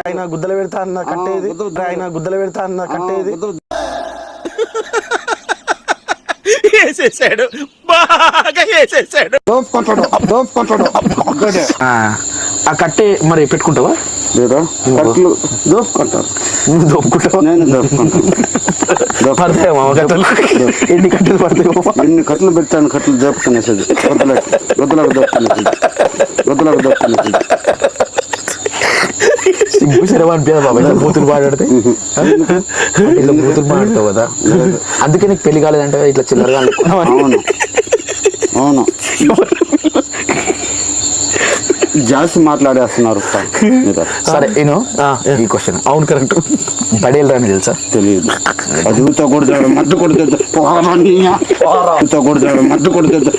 ఆయన గుద్దలు పెడతా అన్న కట్టేది ఆయన గుద్దలు పెడతా అన్న కట్టేది వేసేసాడు బాగా వేసేసాడు ఆ కట్టే మరి పెట్టుకుంటావా లేదా కట్లు దోపుకుంటారు దోపుకుంటావా నేను దోపుకుంటాను పడతాయో మామ కట్టలు ఎన్ని కట్టలు పడతాయో ఎన్ని కట్టలు పెట్టాను కట్టలు దోపుకునేసేది వద్దులకు దోపుకునేసేది వద్దులకు దోపుకునేసేది సింపు శరవా అనిపించదు బాబా ఇలా బూతులు మాట్లాడితే ఇలా బూతులు మాట్లాడతావు కదా అందుకే నీకు పెళ్లి కాలేదంటే ఇట్లా చిల్లరగా అవును అవును జాస్తి మాట్లాడేస్తున్నారు సరే నేను ఈ క్వశ్చన్ అవును కరెక్ట్ బడేలు రాని తెలుసా తెలియదు అది ఊతో కొడతాడు మద్దు కొడుతుంది ఊతో కొడతాడు మద్దు కొడుతుంది